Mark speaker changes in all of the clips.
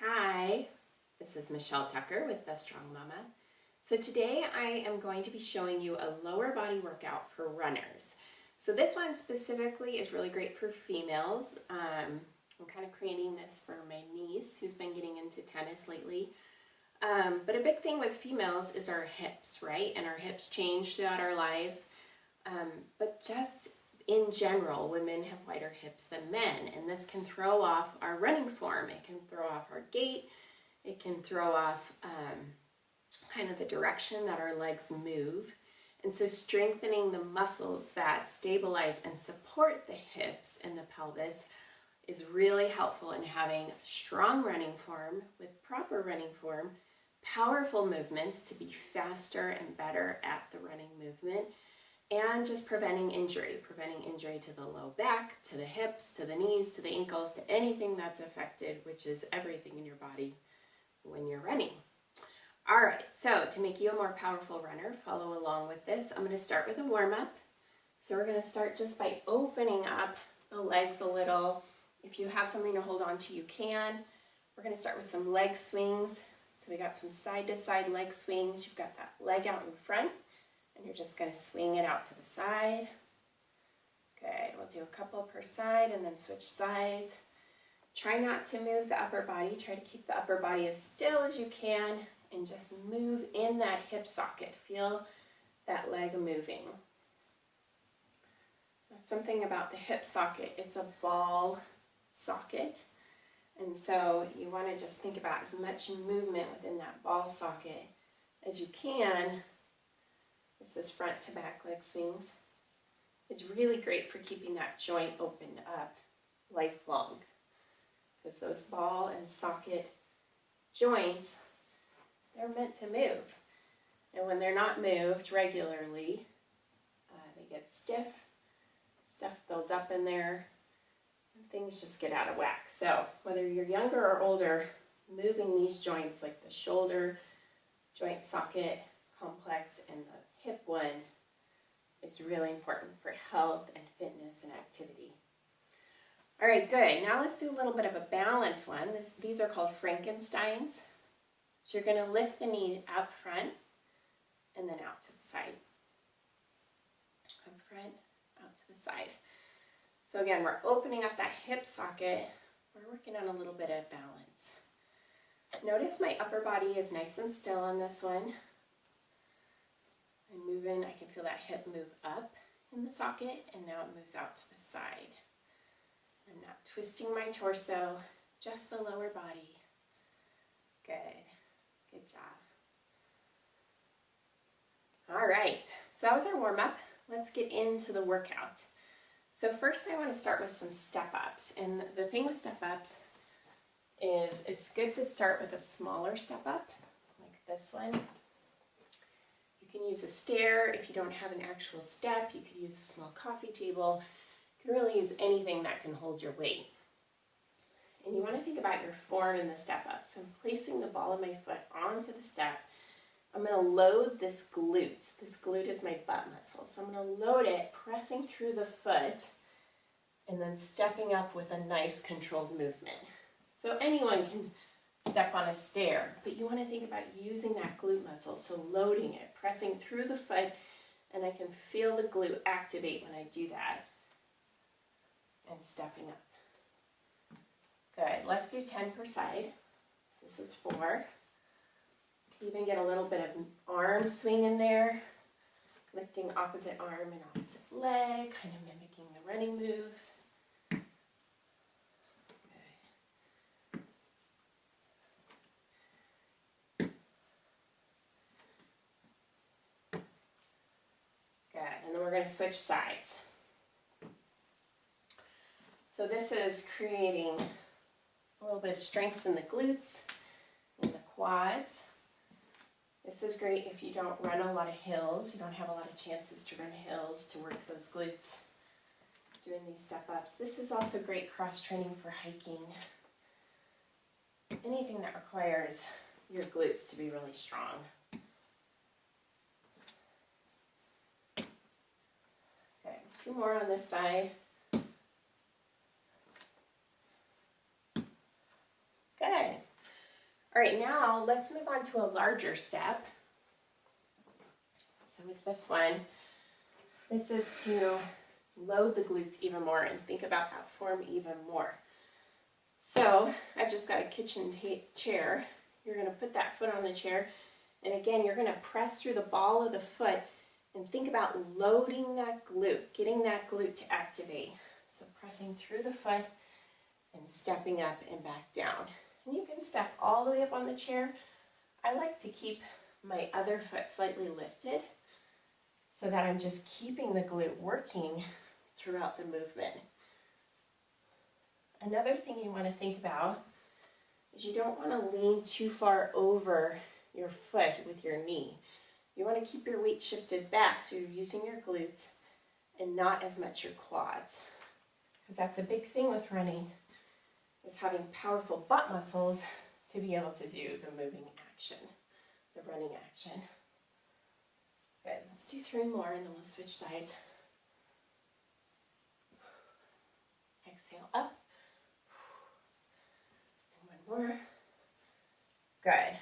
Speaker 1: Hi, this is Michelle Tucker with The Strong Mama. So today I am going to be showing you a lower body workout for runners. So this one specifically is really great for females. I'm kind of creating this for my niece who's been getting into tennis lately. But a big thing with females is our hips, right? And our hips change throughout our lives. But just in general, women have wider hips than men, and this can throw off our running form. It can throw off our gait. It can throw off kind of the direction that our legs move. And so strengthening the muscles that stabilize and support the hips and the pelvis is really helpful in having strong running form with proper running form, powerful movements to be faster and better at the running movement, and just preventing injury to the low back, to the hips, to the knees, to the ankles, to anything that's affected, which is everything in your body when you're running. All right, so to make you a more powerful runner, follow along with this. I'm going to start with a warm-up. So we're going to start just by opening up the legs a little. If you have something to hold on to, you can. We're going to start with some leg swings. So we got some side-to-side leg swings. You've got that leg out in front, and you're just going to swing it out to the side. Okay, we'll do a couple per side and then switch sides. Try not to move the upper body. Try to keep the upper body as still as you can and just move in that hip socket. Feel that leg moving. Now, something about the hip socket, it's a ball socket. And so you want to just think about as much movement within that ball socket as you can. This is front to back leg swings. It's really great for keeping that joint opened up lifelong, because those ball and socket joints, they're meant to move. And when they're not moved regularly, they get stiff, stuff builds up in there, and things just get out of whack. So whether you're younger or older, moving these joints like the shoulder joint socket complex and the hip one is really important for health and fitness and activity. All right, good. Now let's do a little bit of a balance one. These are called Frankensteins. So you're going to lift the knee up front and then out to the side. Up front, out to the side. So again, we're opening up that hip socket. We're working on a little bit of balance. Notice my upper body is nice and still on this one. I'm moving, I can feel that hip move up in the socket, and now it moves out to the side. I'm not twisting my torso, just the lower body. Good, good job. All right, so that was our warm-up. Let's get into the workout. So first I want to start with some step-ups. And the thing with step-ups is it's good to start with a smaller step-up, like this one. You can use a stair. If you don't have an actual step, you could use a small coffee table. You can really use anything that can hold your weight. And you want to think about your form in the step up. So I'm placing the ball of my foot onto the step. I'm going to load this glute. This glute is my butt muscle. So I'm going to load it, pressing through the foot, and then stepping up with a nice controlled movement. So anyone can step on a stair, but you want to think about using that glute muscle. So loading it, pressing through the foot, and I can feel the glute activate when I do that. And stepping up. Good. Let's do 10 per side. So this is 4. Even get a little bit of arm swing in there. Lifting opposite arm and opposite leg, kind of mimicking the running moves. Good. Good. And then we're going to switch sides. So this is creating a little bit of strength in the glutes and the quads. This is great if you don't run a lot of hills. You don't have a lot of chances to run hills to work those glutes doing these step-ups. This is also great cross-training for hiking. Anything that requires your glutes to be really strong. Okay, 2 more on this side. Good. All right, now let's move on to a larger step. So with this one, this is to load the glutes even more and think about that form even more. So I've just got a kitchen chair. You're going to put that foot on the chair, and again, you're going to press through the ball of the foot and think about loading that glute, getting that glute to activate. So pressing through the foot and stepping up and back down. And you can step all the way up on the chair. I like to keep my other foot slightly lifted so that I'm just keeping the glute working throughout the movement. Another thing you want to think about is you don't want to lean too far over your foot with your knee. You want to keep your weight shifted back so you're using your glutes and not as much your quads. Because that's a big thing with running, is having powerful butt muscles to be able to do the moving action, the running action. Good, let's do 3 more and then we'll switch sides. Exhale up. And 1 more. Good.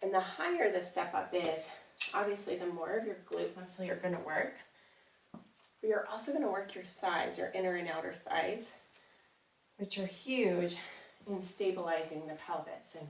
Speaker 1: And the higher the step up is, obviously the more of your glute muscle you're going to work. But you're also going to work your thighs, your inner and outer thighs, which are huge in stabilizing the pelvis and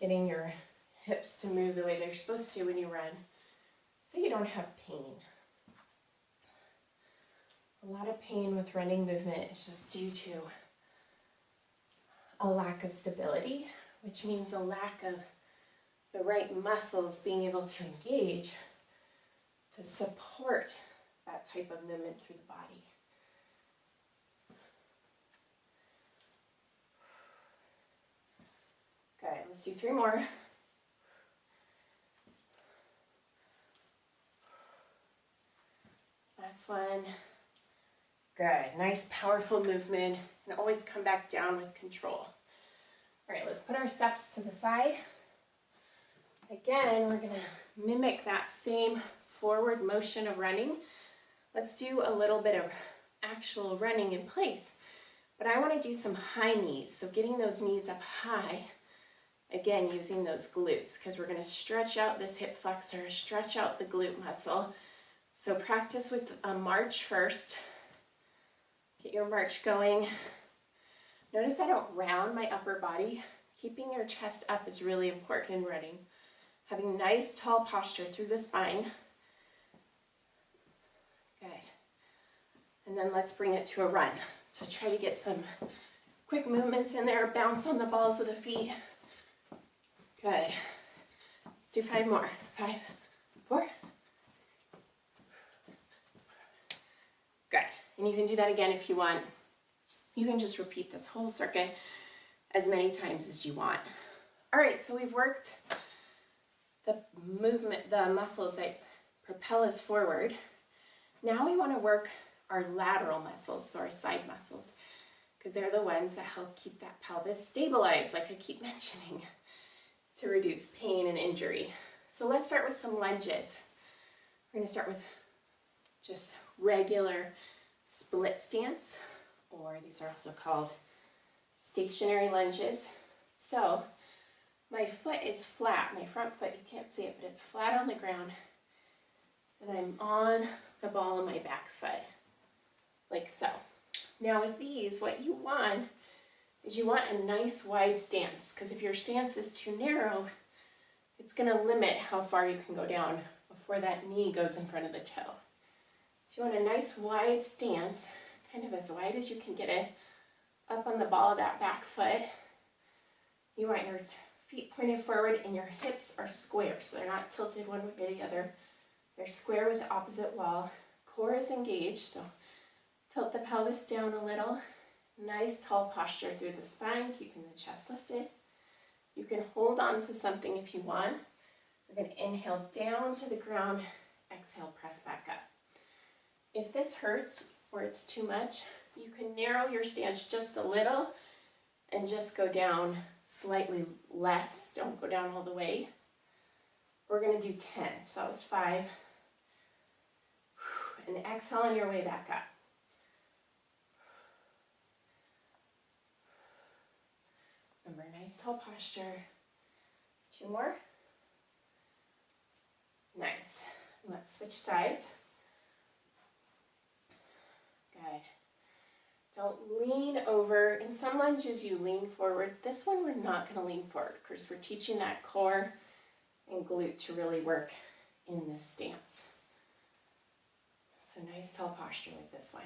Speaker 1: getting your hips to move the way they're supposed to when you run, so you don't have pain. A lot of pain with running movement is just due to a lack of stability, which means a lack of the right muscles being able to engage to support that type of movement through the body. Good, let's do 3 more. Last one. Good, nice powerful movement, and always come back down with control. All right, let's put our steps to the side. Again, we're gonna mimic that same forward motion of running. Let's do a little bit of actual running in place, but I wanna do some high knees. So getting those knees up high, again, using those glutes, because we're gonna stretch out this hip flexor, stretch out the glute muscle. So practice with a march first. Get your march going. Notice I don't round my upper body. Keeping your chest up is really important in running. Having nice tall posture through the spine. Okay. And then let's bring it to a run. So try to get some quick movements in there. Bounce on the balls of the feet. Good. Let's do 5 more. 5, 4. Good. And you can do that again if you want. You can just repeat this whole circuit as many times as you want. All right, so we've worked the movement, the muscles that propel us forward. Now we want to work our lateral muscles, so our side muscles, because they're the ones that help keep that pelvis stabilized, like I keep mentioning, to reduce pain and injury. So let's start with some lunges. We're going to start with just regular split stance, or these are also called stationary lunges. So my foot is flat, my front foot, you can't see it, but it's flat on the ground, and I'm on the ball of my back foot, like so. Now with these, what you want is you want a nice wide stance, because if your stance is too narrow, it's going to limit how far you can go down before that knee goes in front of the toe. So you want a nice wide stance, kind of as wide as you can get it, up on the ball of that back foot. You want your feet pointed forward and your hips are square, so they're not tilted one way or the other. They're square with the opposite wall. Core is engaged, so tilt the pelvis down a little. Nice tall posture through the spine, keeping the chest lifted. You can hold on to something if you want. We're going to inhale down to the ground, exhale, press back up. If this hurts or it's too much, you can narrow your stance just a little and just go down slightly less. Don't go down all the way. We're going to do 10. So that was 5. And exhale on your way back up. Remember, nice tall posture. 2 more. Nice. Let's switch sides. Good. Don't lean over. In some lunges you lean forward. This one we're not going to lean forward because we're teaching that core and glute to really work in this stance. So nice tall posture with this one.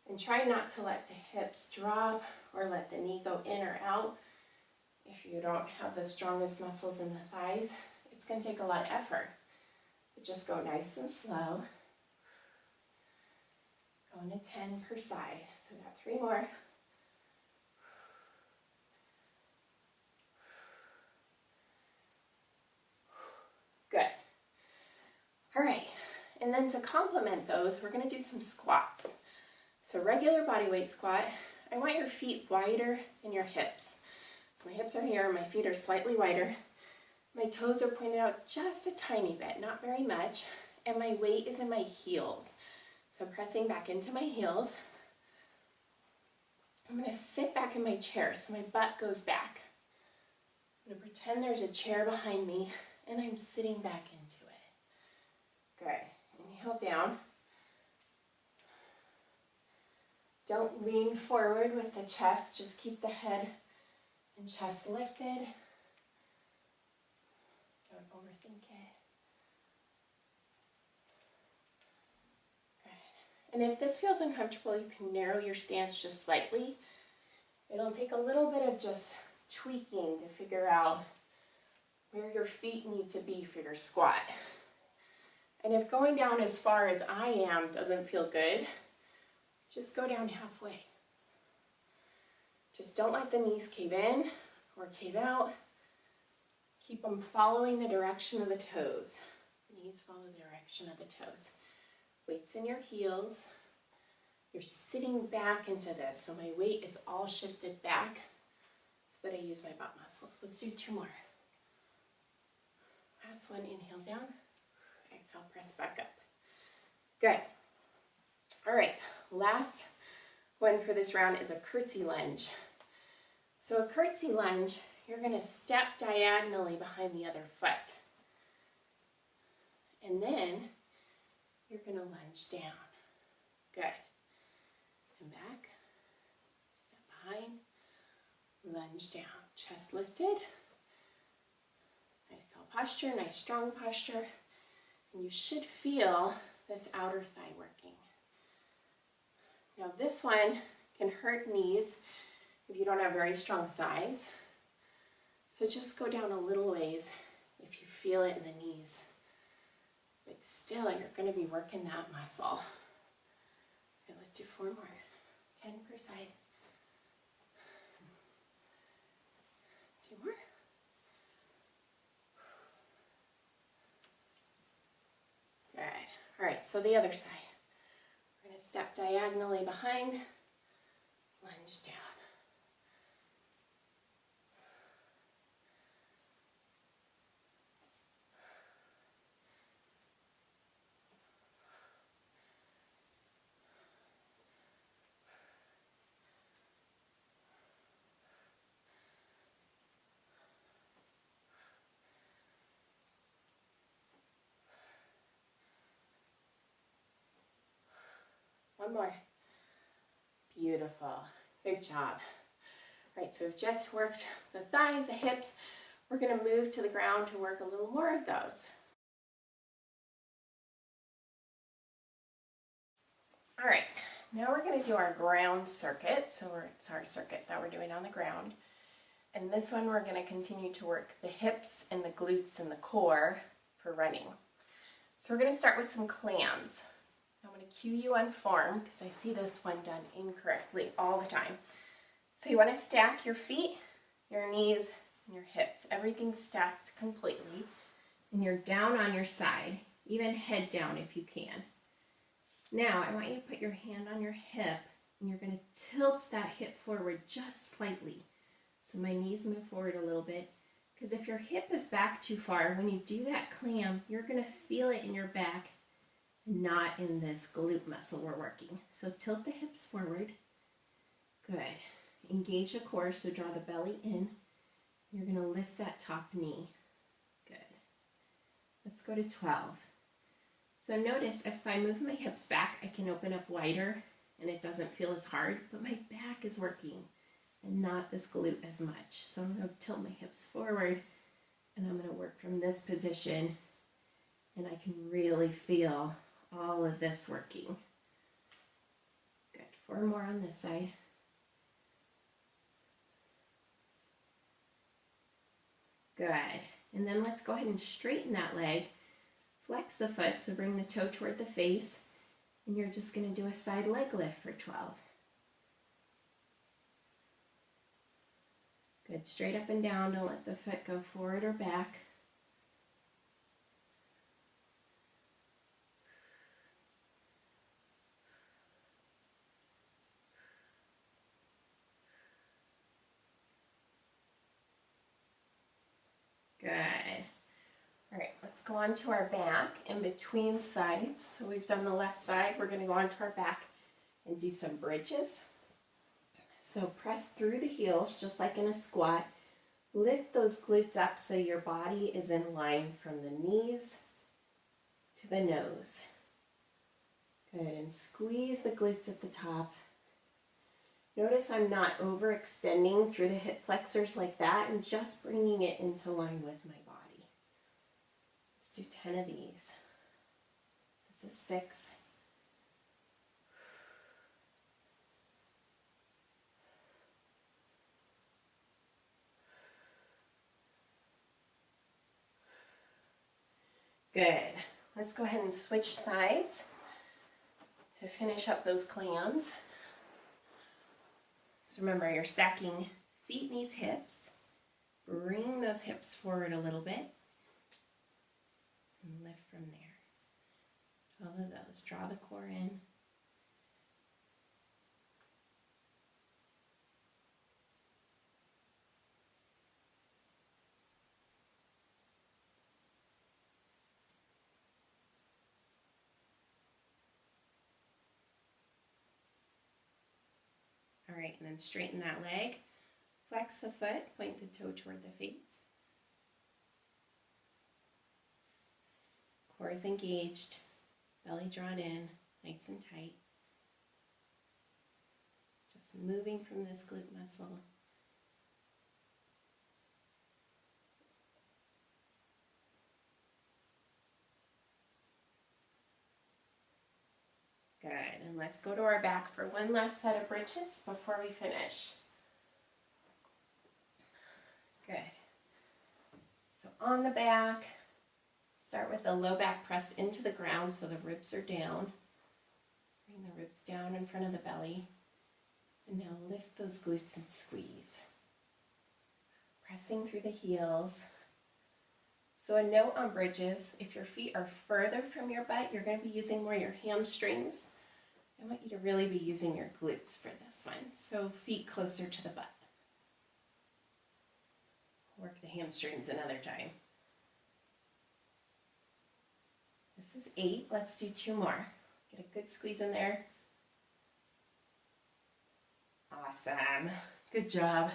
Speaker 1: And try not to let the hips drop or let the knee go in or out. If you don't have the strongest muscles in the thighs, it's going to take a lot of effort. But just go nice and slow. Going to 10 per side. So we got 3 more. Good. All right. And then to complement those, we're going to do some squats. So regular body weight squat. I want your feet wider than your hips. So my hips are here, my feet are slightly wider. My toes are pointed out just a tiny bit, not very much. And my weight is in my heels. So pressing back into my heels. I'm going to sit back in my chair so my butt goes back. I'm going to pretend there's a chair behind me and I'm sitting back into it. Good. Inhale down. Don't lean forward with the chest, just keep the head and chest lifted. Don't overthink it. Good. And if this feels uncomfortable, you can narrow your stance just slightly. It'll take a little bit of just tweaking to figure out where your feet need to be for your squat. And if going down as far as I am doesn't feel good, just go down halfway. Just don't let the knees cave in or cave out. Keep them following the direction of the toes. Knees follow the direction of the toes. Weights in your heels. You're sitting back into this, so my weight is all shifted back so that I use my butt muscles. Let's do 2 more. Last one, inhale down. Exhale, press back up. Good. All right, last one for this round is a curtsy lunge. So a curtsy lunge, you're going to step diagonally behind the other foot. And then you're going to lunge down. Good. And back, step behind, lunge down. Chest lifted. Nice tall posture, nice strong posture. And you should feel this outer thigh working. Now this one can hurt knees if you don't have very strong thighs. So just go down a little ways if you feel it in the knees. But still, you're going to be working that muscle. Okay, let's do 4 more. 10 per side. 2 more. Good. All right, so the other side. We're going to step diagonally behind, lunge down. One more. Beautiful. Good job. All right, so we've just worked the thighs, the hips. We're going to move to the ground to work a little more of those. All right, now we're going to do our ground circuit. So it's our circuit that we're doing on the ground. And this one we're going to continue to work the hips and the glutes and the core for running. So we're going to start with some clams. I'm going to cue you on form because I see this one done incorrectly all the time. So you want to stack your feet, your knees, and your hips. Everything's stacked completely. And you're down on your side, even head down if you can. Now I want you to put your hand on your hip and you're going to tilt that hip forward just slightly. So my knees move forward a little bit. Because if your hip is back too far, when you do that clam, you're going to feel it in your back, not in this glute muscle we're working. So tilt the hips forward. Good. engage the core, so draw the belly in. You're going to lift that top knee. Good. Let's go to 12. So notice if I move my hips back, I can open up wider and it doesn't feel as hard, but my back is working and not this glute as much. So I'm going to tilt my hips forward and I'm going to work from this position, and I can really feel all of this working. Good. 4 more on this side. Good. And then let's go ahead and straighten that leg. Flex the foot, so bring the toe toward the face, and you're just going to do a side leg lift for 12. Good. Straight up and down. Don't let the foot go forward or back. Good. All right, let's go on to our back in between sides. So we've done the left side. We're going to go on to our back and do some bridges. So press through the heels just like in a squat. Lift those glutes up so your body is in line from the knees to the nose. Good, and squeeze the glutes at the top. Notice I'm not overextending through the hip flexors like that. I'm just bringing it into line with my body. Let's do 10 of these. This is 6. Good. Let's go ahead and switch sides to finish up those clams. So remember, you're stacking feet, knees, hips. Bring those hips forward a little bit and lift from there. 12 of those. Draw the core in. All right, and then straighten that leg. Flex the foot, point the toe toward the face. Core is engaged, belly drawn in, nice and tight. Just moving from this glute muscle. Good, and let's go to our back for one last set of bridges before we finish. Good. So on the back, start with the low back pressed into the ground so the ribs are down. Bring the ribs down in front of the belly. And now lift those glutes and squeeze. Pressing through the heels. So a note on bridges, if your feet are further from your butt, you're going to be using more your hamstrings. I want you to really be using your glutes for this one. So feet closer to the butt. Work the hamstrings another time. This is 8. Let's do 2 more. Get a good squeeze in there. Awesome. Good job.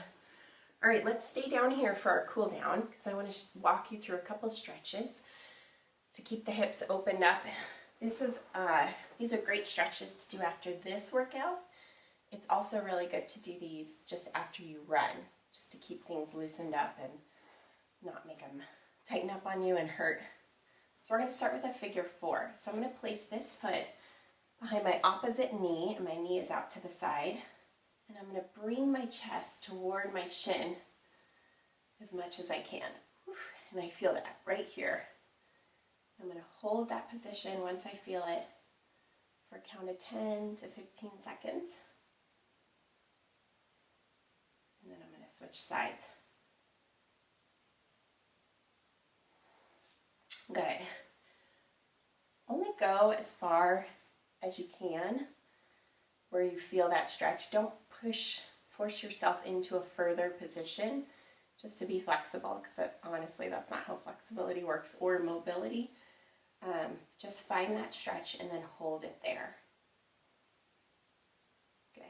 Speaker 1: All right, let's stay down here for our cool down because I want to walk you through a couple stretches to keep the hips opened up. These are great stretches to do after this workout. It's also really good to do these just after you run, just to keep things loosened up and not make them tighten up on you and hurt. So we're going to start with a figure 4. So I'm going to place this foot behind my opposite knee, and my knee is out to the side. And I'm going to bring my chest toward my shin as much as I can. And I feel that right here. I'm going to hold that position once I feel it for a count of 10 to 15 seconds. And then I'm going to switch sides. Good. Only go as far as you can where you feel that stretch. Don't force yourself into a further position, just to be flexible, because honestly, that's not how flexibility works or mobility. Just find that stretch and then hold it there. Good.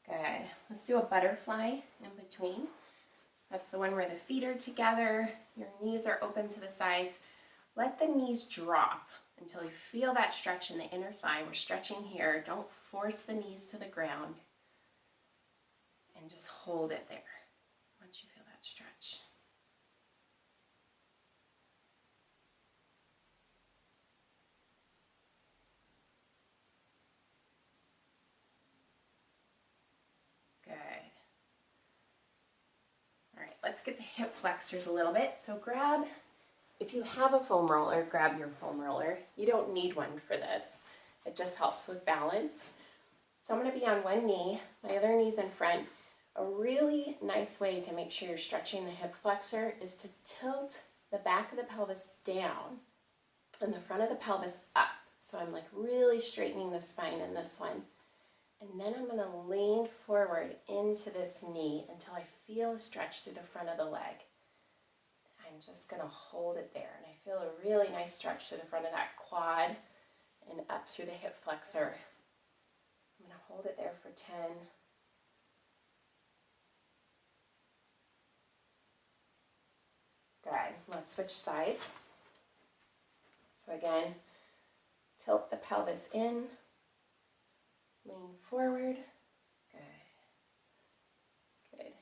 Speaker 1: Good. Let's do a butterfly in between. That's the one where the feet are together, your knees are open to the sides. Let the knees drop until you feel that stretch in the inner thigh. We're stretching here. Don't force the knees to the ground. And just hold it there once you feel that stretch. Good. All right, let's get the hip flexors a little bit. So grab, if you have a foam roller, grab your foam roller. You don't need one for this. It just helps with balance. So I'm going to be on one knee, my other knee's in front. A really nice way to make sure you're stretching the hip flexor is to tilt the back of the pelvis down and the front of the pelvis up. So I'm like really straightening the spine in this one. And then I'm going to lean forward into this knee until I feel a stretch through the front of the leg. I'm just going to hold it there. And I feel a really nice stretch through the front of that quad and up through the hip flexor. I'm going to hold it there for 10. Good. Let's switch sides. So again, tilt the pelvis in, lean forward. Good. Good.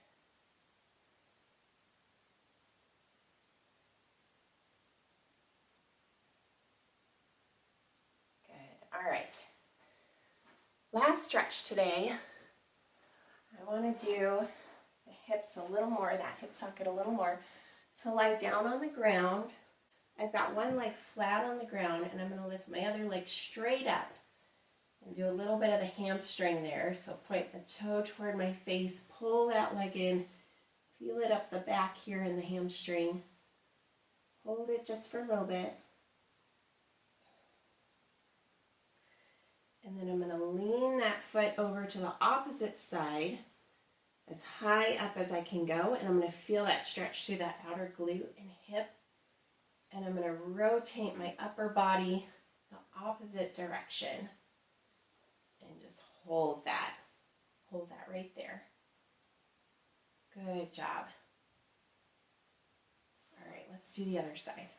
Speaker 1: Good. All right. Last stretch today. I want to do the hips a little more, that hip socket a little more. So lie down on the ground. I've got one leg flat on the ground and I'm going to lift my other leg straight up and do a little bit of the hamstring there. So point the toe toward my face, pull that leg in, feel it up the back here in the hamstring. Hold it just for a little bit. And then I'm going to lean that foot over to the opposite side as high up as I can go, and I'm going to feel that stretch through that outer glute and hip, and I'm going to rotate my upper body the opposite direction and just hold that right there. Good job. All right, let's do the other side.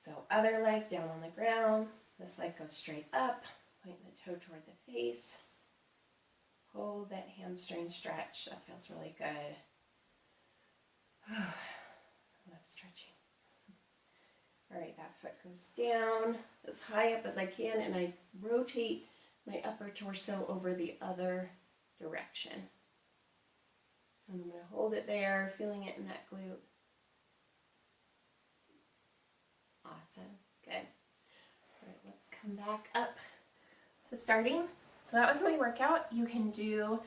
Speaker 1: So other leg down on the ground, this leg goes straight up, point the toe toward the face. Hold that hamstring stretch. That feels really good. I love stretching. All right, that foot goes down as high up as I can, and I rotate my upper torso over the other direction. And I'm going to hold it there, feeling it in that glute. Awesome. Good. All right, let's come back up to starting. So that was my workout. You can do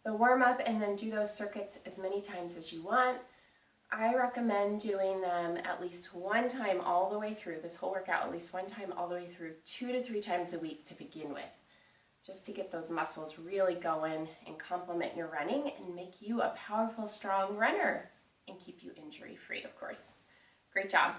Speaker 1: the warm-up and then do those circuits as many times as you want. I recommend doing them at least one time all the way through, this whole workout at least one time all the way through, 2 to 3 times a week to begin with, just to get those muscles really going and complement your running and make you a powerful, strong runner and keep you injury-free, of course. Great job.